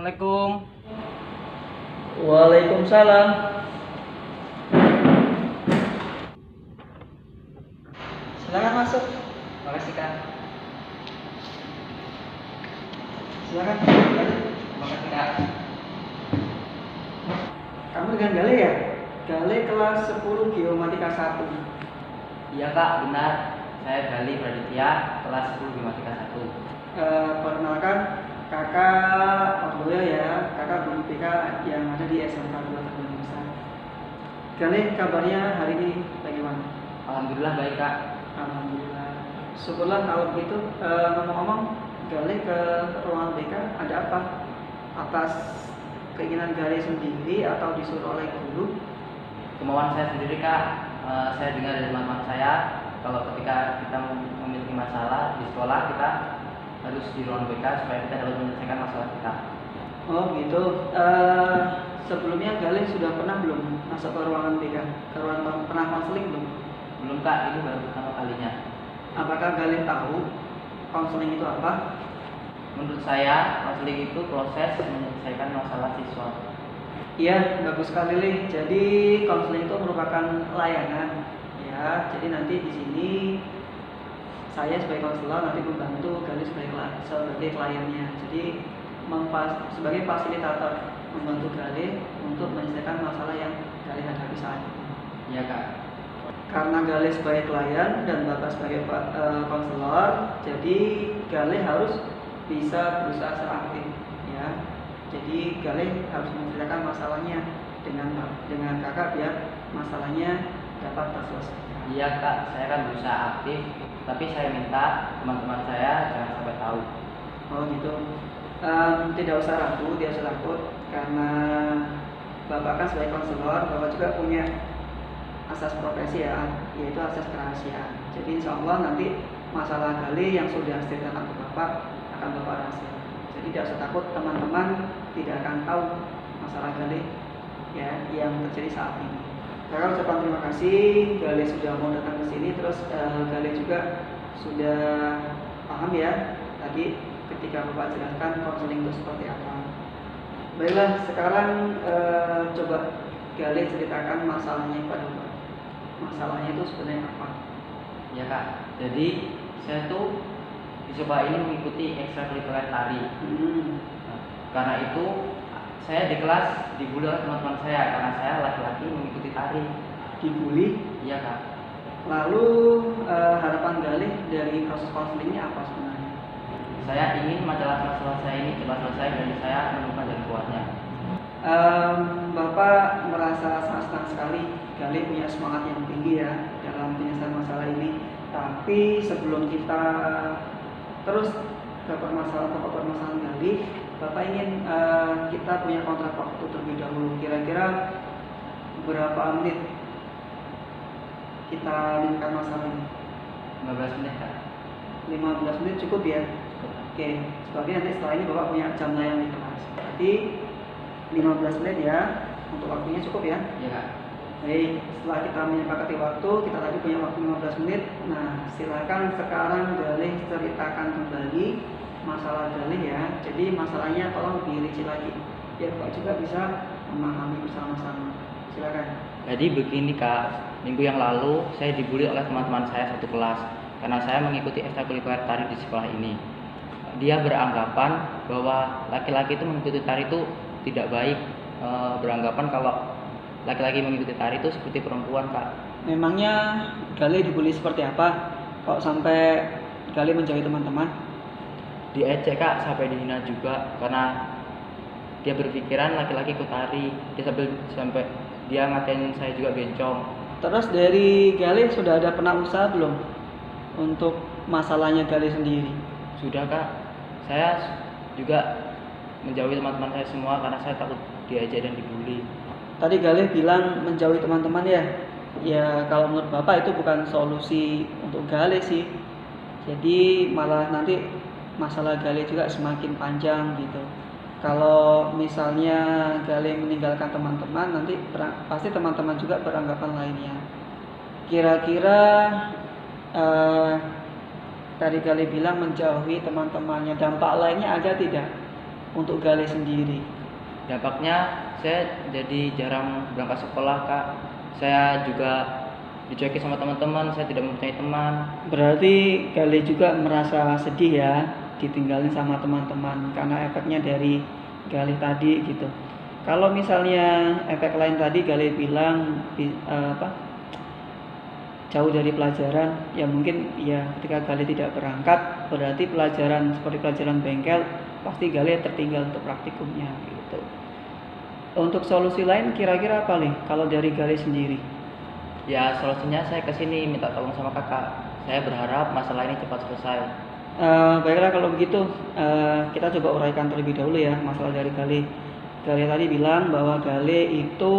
Assalamualaikum. Waalaikumsalam. Silakan masuk. Makasih Kak. Silakan. Makasih Kak. Kamu dengan Gale ya? Gale kelas 10 Geomatika 1. Iya Kak, benar. Saya Gali Praditya, kelas 10 Geomatika 1. Perkenalkan kakak Ordoyo ya, kakak guru BK yang ada di SMK 2 Teguh Besar. Gale, kabarnya hari ini bagaimana? Alhamdulillah baik Kak. Alhamdulillah. Syukurlah kalau begitu. Ngomong-ngomong, Gale ke ruangan BK ada apa? Atas keinginan Gale sendiri atau disuruh oleh guru? Kemauan saya sendiri Kak. Saya dengar dari teman-teman saya kalau ketika kita memiliki masalah di sekolah, kita harus di ruang BK supaya kita dapat menyelesaikan masalah kita. Oh gitu. Sebelumnya Gale sudah pernah belum masuk ke ruangan BK? Ke ruangan pernah konseling belum? Belum Kak, ini baru pertama kalinya. Apakah Gale tahu konseling itu apa? Menurut saya, konseling itu proses menyelesaikan masalah siswa. Iya, bagus sekali Lih. Jadi konseling itu merupakan layanan. Ya, jadi nanti di sini saya sebagai konselor nanti membantu Gale sebagai kliennya. Jadi sebagai fasilitator membantu Gale untuk menyelesaikan masalah yang Gale hadapi saat ini. Iya Kak. Karena Gale sebagai klien dan Bapak sebagai konselor, jadi Gale harus bisa berusaha secara aktif, ya. Jadi Gale harus menceritakan masalahnya dengan kakak biar masalahnya dapat terselesaikan. Iya Kak, saya kan berusaha aktif, tapi saya minta teman-teman saya jangan sampai tahu. Oh gitu. Tidak usah ragu, tidak usah takut karena Bapak kan sebagai konselor, Bapak juga punya asas profesi ya, yaitu asas kerahasiaan. Jadi insya Allah nanti masalah Gale yang sudah diceritakan ke Bapak akan Bapak rahasiakan. Jadi tidak usah takut, teman-teman tidak akan tahu masalah Gale ya yang terjadi saat ini. Kakak ucapkan terima kasih, Gale sudah mau datang ke sini, terus Gale juga sudah paham ya tadi ketika Bapak jelaskan konseling itu seperti apa. Baiklah, sekarang coba Gale ceritakan masalahnya pada Bapak. Masalahnya itu sebenarnya apa? Ya Kak, jadi saya tuh dicoba ini mengikuti ekstrakurikuler tari. Nah, karena itu saya di kelas dibully oleh teman-teman saya karena saya laki-laki mengikuti tari. Dibully? Iya Kak. Lalu harapan Gale dari proses konselingnya apa sebenarnya? Saya ingin masalah saya ini cepat selesai dan saya menemukan jalan keluarnya. Bapak merasa sangat senang sekali Gale punya semangat yang tinggi ya dalam penyelesaian masalah ini. Tapi sebelum kita terus ke permasalahan Gale, Bapak ingin kita punya kontrak waktu terlebih dahulu. Kira-kira berapa menit kita menyelesaikan masalah ini? 15 menit Kak. 15 menit cukup ya? Oke, sebabnya nanti setelah ini Bapak punya jam layang di kelas. Berarti 15 menit ya, untuk waktunya cukup ya? Iya Kak. Baik, setelah kita menyepakati waktu, kita tadi punya waktu 15 menit. Nah, silakan sekarang Gale ceritakan kembali masalah Gale ya. Jadi masalahnya tolong dirinci lagi, biar Bapak juga bisa memahami bersama-sama. Silakan. Jadi begini Kak, minggu yang lalu saya dibully oleh teman-teman saya satu kelas karena saya mengikuti ekstrakurikuler tari di sekolah ini. Dia beranggapan bahwa laki-laki itu mengikuti tari itu tidak baik, beranggapan kalau laki-laki mengikuti tari itu seperti perempuan Kak. Memangnya Gale dibully seperti apa? Kok sampai Gale menjauhi teman-teman? Diejek Kak, sampai dihina juga karena dia berpikiran laki-laki ikut tari. Dia sampai dia ngatain saya juga bencong. Terus dari Gale sudah ada pernah usaha belum untuk masalahnya Gale sendiri? Sudah Kak, saya juga menjauhi teman-teman saya semua karena saya takut diejek dan dibully. Tadi Gale bilang menjauhi teman-teman ya. Ya kalau menurut Bapak itu bukan solusi untuk Gale sih. Jadi malah nanti masalah Gale juga semakin panjang gitu. Kalau misalnya Gale meninggalkan teman-teman, nanti pasti teman-teman juga beranggapan lainnya. Kira-kira tadi Gale bilang menjauhi teman-temannya, dampak lainnya ada tidak? untuk Gale sendiri? Dampaknya saya jadi jarang berangkat sekolah kak. Saya juga dicuekin sama teman-teman, saya tidak mempunyai teman. Berarti Gale juga merasa sedih ya ditinggalin sama teman-teman karena efeknya dari Gale tadi gitu. Kalau misalnya efek lain tadi Gale bilang jauh dari pelajaran, ya mungkin ya ketika Gale tidak berangkat berarti pelajaran seperti pelajaran bengkel pasti Gale tertinggal untuk praktikumnya gitu. Untuk solusi lain kira-kira apa nih kalau dari Gale sendiri? Ya solusinya saya kesini minta tolong sama kakak. Saya berharap masalah ini cepat selesai. Baiklah kalau begitu kita coba uraikan terlebih dahulu ya masalah dari Gale. Gale tadi bilang bahwa Gale itu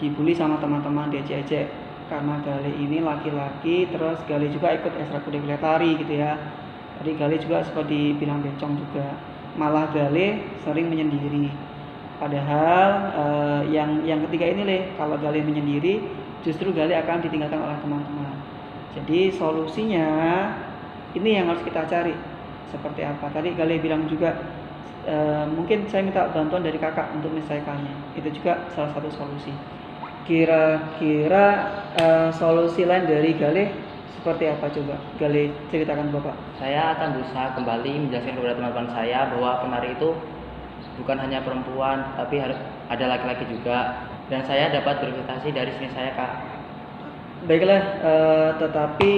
dibully sama teman-teman, diejek-ejek karena Gale ini laki-laki, terus Gale juga ikut ekstrakurikuler tari gitu ya. Tadi Gale juga seperti bilang bencong juga. Malah Gale sering menyendiri. Padahal yang ketiga ini kalau Gale menyendiri justru Gale akan ditinggalkan oleh teman-teman. Jadi solusinya ini yang harus kita cari seperti apa. Tadi Gale bilang juga mungkin saya minta bantuan dari kakak untuk menyelesaikannya. Itu juga salah satu solusi. Kira-kira solusi lain dari Gale seperti apa coba? Gale ceritakan Bapak. Saya akan berusaha kembali menjelaskan kepada teman-teman saya bahwa penari itu bukan hanya perempuan, tapi harus ada laki-laki juga. Dan saya dapat berprestasi dari sini saya kak. Baiklah, tetapi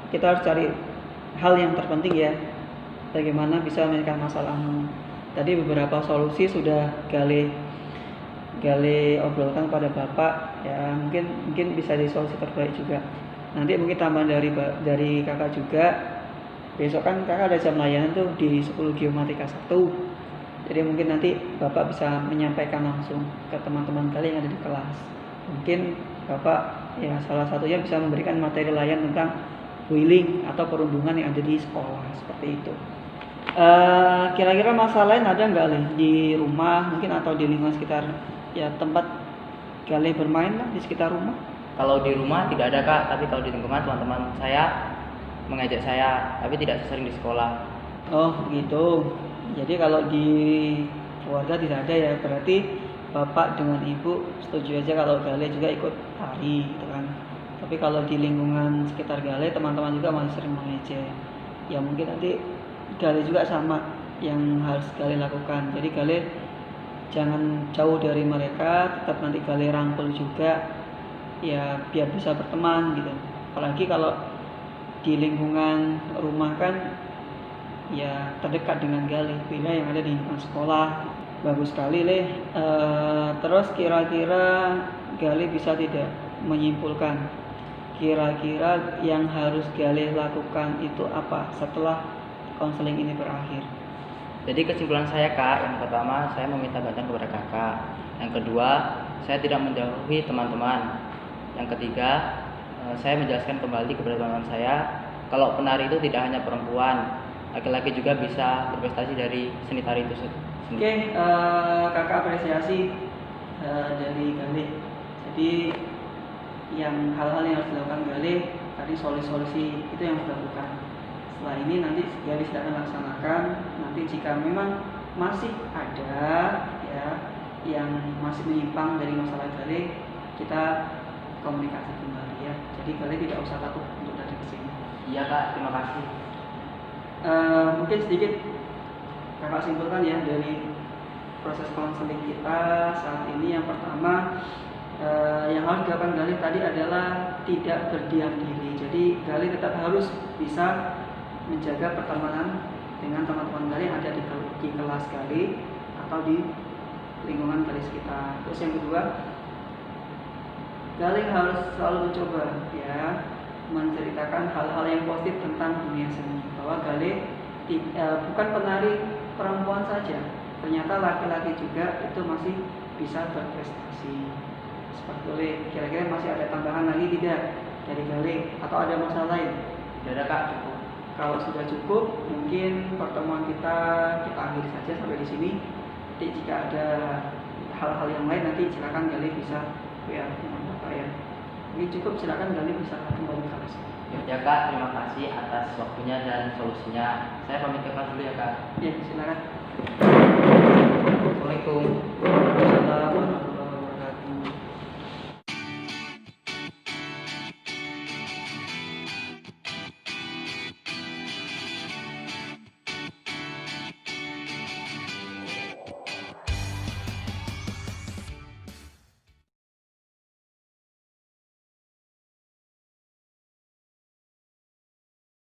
kita harus cari hal yang terpenting ya. Bagaimana bisa menyelesaikan masalahmu. Tadi beberapa solusi sudah Gale obrolkan pada Bapak ya, mungkin bisa jadi solusi terbaik juga. Nanti mungkin tambahan dari kakak juga. Besok kan kakak ada jam layanan tuh di 10 Geomatika 1. Jadi mungkin nanti Bapak bisa menyampaikan langsung ke teman-teman kalian yang ada di kelas. Mungkin Bapak ya salah satunya bisa memberikan materi layan tentang wheeling atau perundungan yang ada di sekolah seperti itu. Kira-kira masalah lain ada nggak di rumah mungkin atau di lingkungan sekitar ya tempat Gale bermain lah di sekitar rumah? Kalau di rumah tidak ada kak, tapi kalau di lingkungan teman-teman saya mengajak saya, tapi tidak sesering di sekolah. Oh gitu. Jadi kalau di keluarga tidak ada ya, berarti Bapak dengan Ibu setuju aja kalau Gale juga ikut tari gitu kan. Tapi kalau di lingkungan sekitar Gale teman-teman juga masih sering mengejek. Ya mungkin nanti Gale juga sama yang harus Gale lakukan. Jadi Gale jangan jauh dari mereka, tetap nanti Gale rangkul juga ya biar bisa berteman gitu. Apalagi kalau di lingkungan rumah kan ya terdekat dengan Gale, beda yang ada di lingkungan sekolah. Bagus sekali terus kira-kira Gale bisa tidak menyimpulkan kira-kira yang harus Gale lakukan itu apa setelah konseling ini berakhir? Jadi kesimpulan saya kak, yang pertama saya meminta bantuan kepada kakak. Yang kedua, saya tidak menjauhi teman-teman. Yang ketiga, saya menjelaskan kembali kepada teman-teman saya kalau penari itu tidak hanya perempuan, laki-laki juga bisa berprestasi dari seni tari itu sendiri. Oke, kakak apresiasi dari Gale. Jadi yang hal-hal yang harus dilakukan Gale tadi solusi-solusi itu yang harus dilakukan. Setelah ini nanti Gale silakan laksanakan. Nanti jika memang masih ada ya yang masih menyimpang dari masalah Gale, kita komunikasi kembali ya. Jadi Gale tidak usah takut untuk datang ke sini. Iya kak, terima kasih. Mungkin sedikit kakak simpulkan ya dari proses konseling kita saat ini. Yang pertama yang harus dilakukan Gale tadi adalah tidak berdiam diri. Jadi Gale tetap harus bisa menjaga pertemanan dengan teman-teman Gale yang ada di kelas Gale atau di lingkungan Gale sekitar. Terus yang kedua, Gale harus selalu mencoba ya menceritakan hal-hal yang positif tentang dunia seni, bahwa Gale bukan penari perempuan saja, ternyata laki-laki juga itu masih bisa berprestasi. Seperti kira-kira masih ada tambahan lagi tidak dari Gale atau ada masalah lain? Tidak ada kak, cukup. Kalau sudah cukup, mungkin pertemuan kita akhiri saja sampai di sini. Nanti jika ada hal-hal yang lain nanti silakan Gale bisa WA dengan Bapak ya. Ini cukup, silakan Gali bisa kembali ke kelas. Ya Kak, terima kasih atas waktunya dan solusinya. Saya pamit ke kelas dulu ya Kak. Ya, silakan. Assalamualaikum. Waalaikumsalam.